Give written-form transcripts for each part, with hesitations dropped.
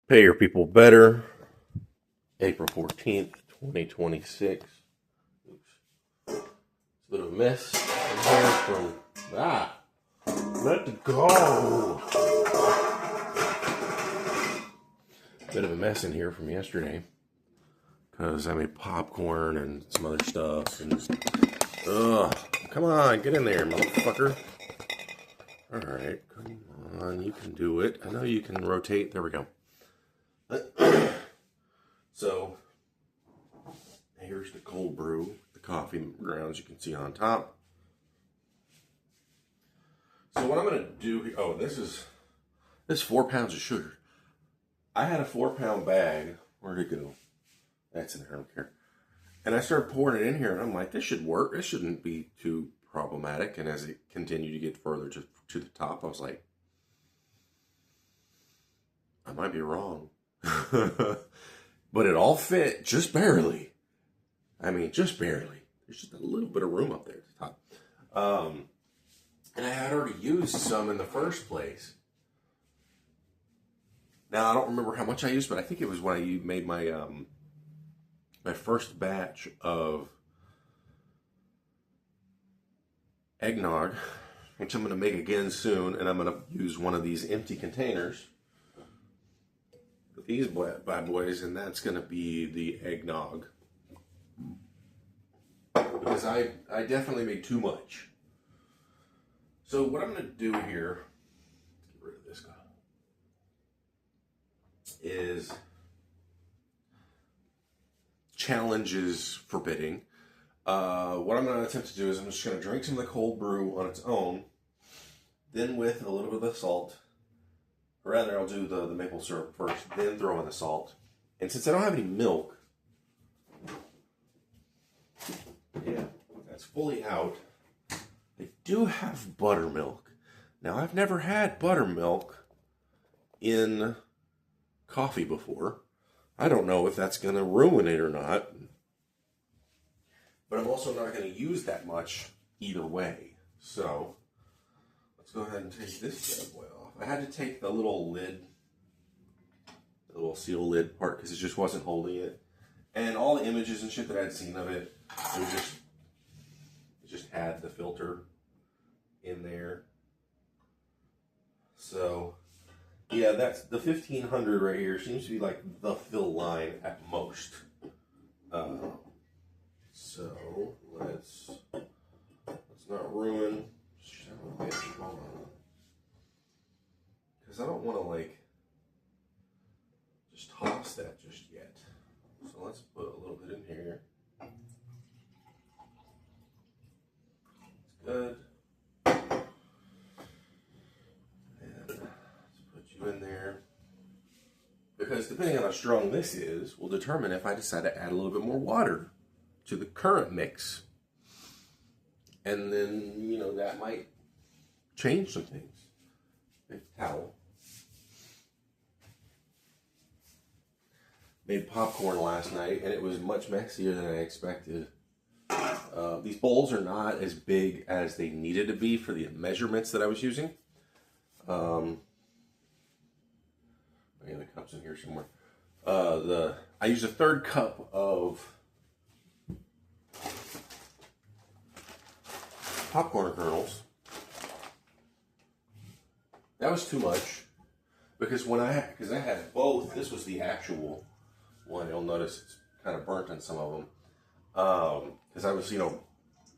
Pay your people better. April 14th, 2026. Oops. It's a bit of a mess in here from. Let it go. Bit of a mess in here from yesterday. Because I made popcorn and some other stuff. And come on, get in there, motherfucker. Alright, come on, you can do it. I know you can rotate. There we go. So, here's the cold brew, the coffee grounds you can see on top. So what I'm going to do here, this is 4 pounds of sugar. I had a 4-pound bag. Where'd it go? That's in there, I don't care. And I started pouring it in here, and I'm like, this should work. This shouldn't be too problematic. And as it continued to get further to the top, I was like, I might be wrong. But it all fit just barely. I mean, just barely. There's just a little bit of room up there at the top. And I had already used some in the first place. Now, I don't remember how much I used, but I think it was when I made my my first batch of eggnog, which I'm going to make again soon, and I'm going to use one of these empty containers. These bad boys, and that's going to be the eggnog. Because I definitely made too much. So what I'm going to do here, get rid of this guy, is challenge is forbidding. What I'm going to attempt to do is I'm just going to drink some of the cold brew on its own, then with a little bit of the salt. Or rather, I'll do the maple syrup first, then throw in the salt. And since I don't have any milk, that's fully out. I do have buttermilk. Now, I've never had buttermilk in coffee before. I don't know if that's going to ruin it or not. But I'm also not going to use that much either way. So, let's go ahead and take this bad boy off. I had to take the little lid, the little seal lid part, because it just wasn't holding it. And all the images and shit that I'd seen of it, it just had the filter in there. So, yeah, that's the 1500 right here. Seems to be like the fill line at most. So let's not ruin. Because I don't want to just toss that just yet. So let's put a little bit in here. That's good. And let's put you in there. Because depending on how strong this is, will determine if I decide to add a little bit more water to the current mix. And then, that might change some things. Towel. Made popcorn last night, and it was much messier than I expected. These bowls are not as big as they needed to be for the measurements that I was using. The cup's in here somewhere. I used a 1/3 cup of popcorn kernels. That was too much because because I had both. This was the actual one. You'll notice it's kind of burnt on some of them because I was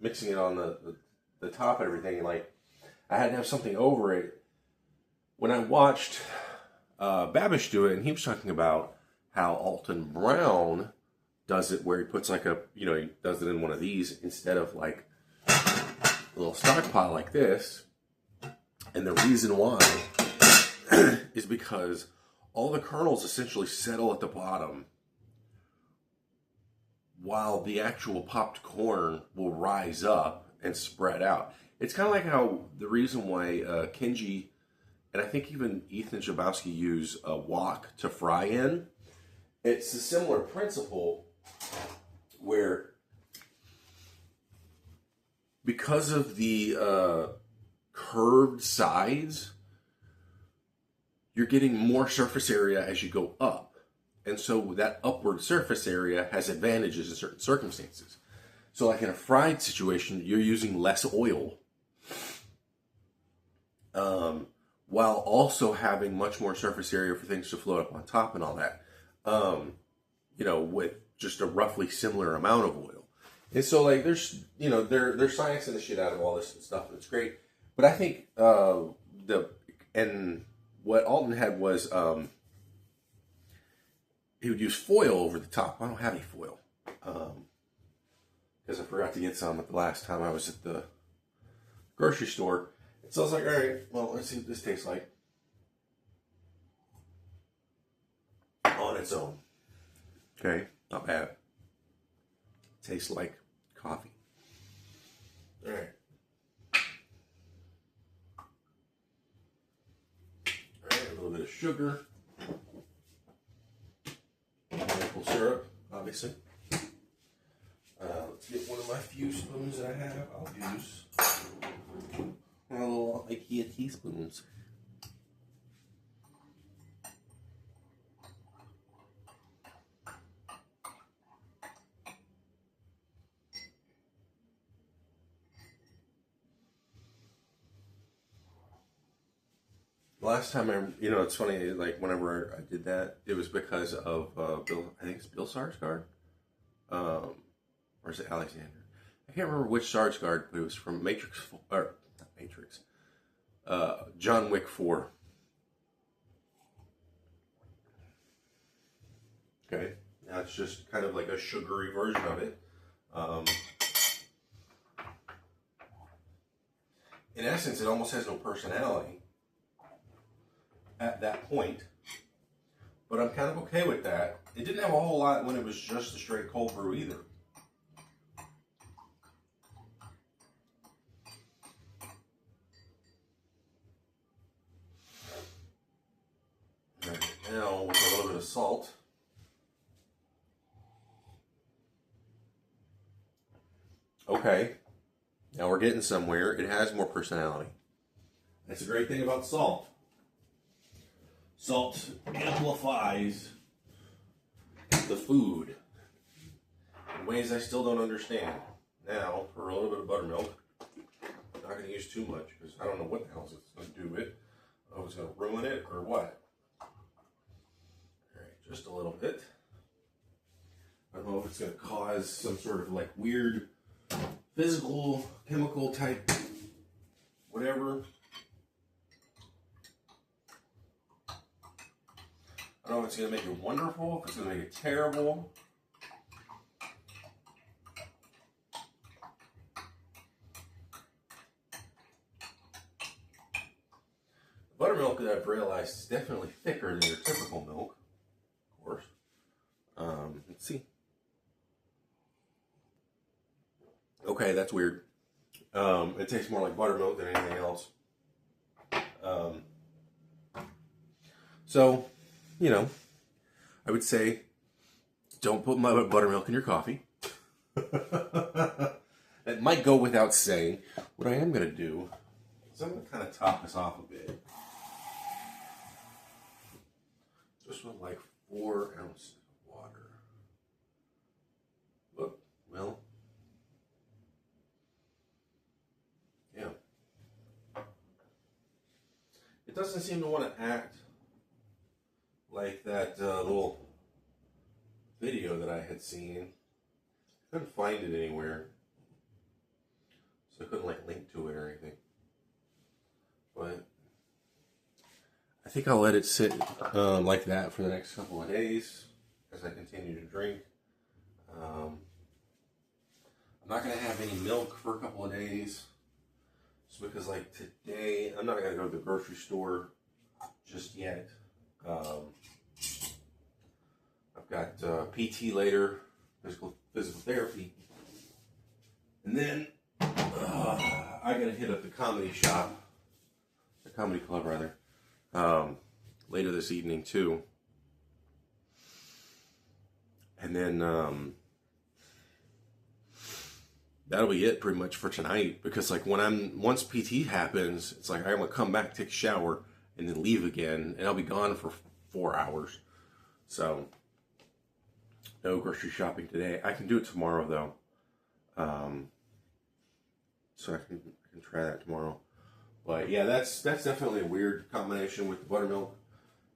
mixing it on the top and everything, and I had to have something over it. When I watched Babish do it, and he was talking about how Alton Brown does it, where he puts he does it in one of these instead of a little stock pot like this. And the reason why is because all the kernels essentially settle at the bottom while the actual popped corn will rise up and spread out. It's kind of like how the reason why Kenji and I think even Ethan Jabowski use a wok to fry in. It's a similar principle where because of the curved sides, you're getting more surface area as you go up. And so that upward surface area has advantages in certain circumstances. So like in a fried situation, you're using less oil, while also having much more surface area for things to float up on top and all that, with just a roughly similar amount of oil. And so like there's they're sciencing the shit out of all this stuff, and it's great. But I think what Alton had was he would use foil over the top. I don't have any foil because I forgot to get some at the last time I was at the grocery store. And so I was like, all right, well, let's see what this tastes like on its own. Okay, not bad. Tastes like coffee. All right. A little bit of sugar, maple syrup, obviously. Let's get one of my few spoons that I have. I'll use my little IKEA teaspoons. Last time it's funny, like whenever I did that, it was because of Bill, I think it's Bill Skarsgård, or is it Alexander? I can't remember which Skarsgård, but it was from Matrix, or not Matrix, John Wick 4. Okay, now it's just kind of like a sugary version of it. In essence, it almost has no personality at that point, but I'm kind of okay with that. It didn't have a whole lot when it was just a straight cold brew either. All right, now with a little bit of salt. Okay, now we're getting somewhere. It has more personality. That's a great thing about salt. Salt amplifies the food in ways I still don't understand. Now, for a little bit of buttermilk, I'm not going to use too much because I don't know what the hell it's going to do with it. I don't know if it's going to ruin it or what. Alright, just a little bit. I don't know if it's going to cause some sort of like weird physical, chemical type, whatever. I don't know if it's going to make it wonderful, if it's going to make it terrible. The buttermilk that I've realized is definitely thicker than your typical milk, of course. Let's see. Okay, that's weird. It tastes more like buttermilk than anything else. So, I would say don't put my buttermilk in your coffee. That might go without saying. What I am going to do is I'm going to kind of top this off a bit. Just with like 4 ounces of water. Look, well, yeah. It doesn't seem to want to act like that little video that I had seen. I couldn't find it anywhere, so I couldn't like link to it or anything. But I think I'll let it sit like that for the next couple of days as I continue to drink. I'm not going to have any milk for a couple of days. Just because like today, I'm not going to go to the grocery store just yet. I've got PT later, physical therapy, and then I gotta hit up the comedy club rather, later this evening too, and then that'll be it pretty much for tonight. Because like once PT happens, it's like I'm gonna come back, take a shower, and then leave again, and I'll be gone for 4 hours. So no grocery shopping today. I can do it tomorrow though. So I can try that tomorrow. But yeah, that's definitely a weird combination with the buttermilk.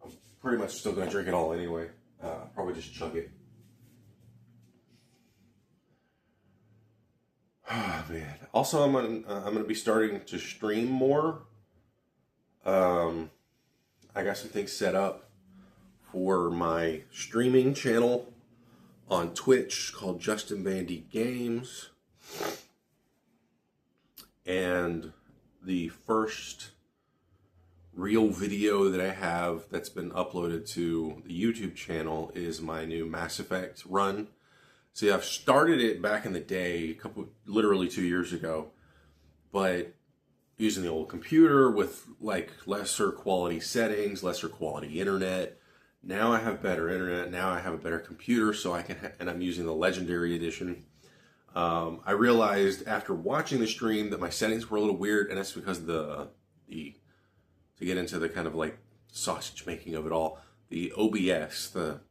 I'm pretty much still gonna drink it all anyway. Probably just chug it. Oh man. Also, I'm gonna be starting to stream more. I got some things set up for my streaming channel on Twitch called Justin Bandy Games. And the first real video that I have that's been uploaded to the YouTube channel is my new Mass Effect run. See, I've started it back in the day, literally 2 years ago, but using the old computer with like lesser quality settings, lesser quality internet. Now I have better internet. Now I have a better computer, so I can. And I'm using the Legendary Edition. I realized after watching the stream that my settings were a little weird, and that's because to get into the kind of like sausage making of it all, the OBS, the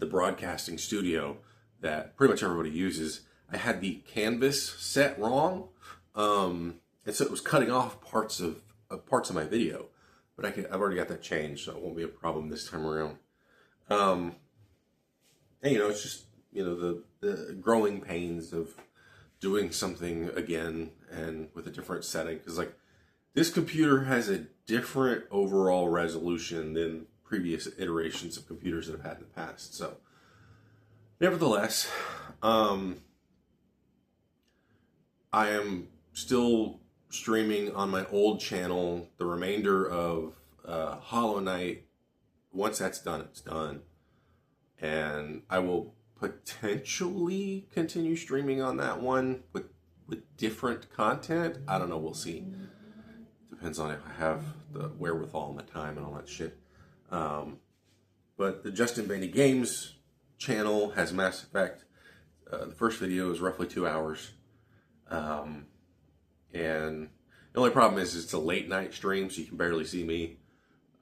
broadcasting studio that pretty much everybody uses, I had the canvas set wrong. And so it was cutting off parts of my video, but I've already got that changed, so it won't be a problem this time around. And it's just the growing pains of doing something again and with a different setting, because like this computer has a different overall resolution than previous iterations of computers that I've had in the past. So, nevertheless, I am still streaming on my old channel the remainder of Hollow Knight. Once that's done, it's done. And I will potentially continue streaming on that one with different content. I don't know, we'll see. Depends on if I have the wherewithal and the time and all that shit. But the Justin Bandy Games channel has Mass Effect. The first video is roughly 2 hours. And the only problem is it's a late night stream, so you can barely see me.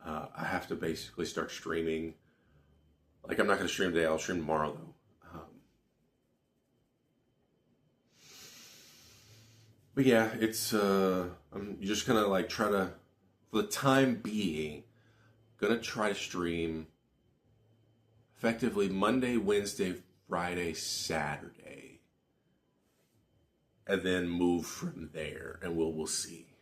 I have to basically start streaming. Like, I'm not going to stream today, I'll stream tomorrow though. But yeah, it's, I'm just going to like try to, for the time being, going to try to stream effectively Monday, Wednesday, Friday, Saturday. And then move from there, and we'll see.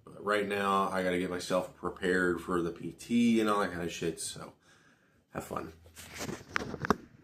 But right now, I got to get myself prepared for the PT and all that kind of shit, so have fun.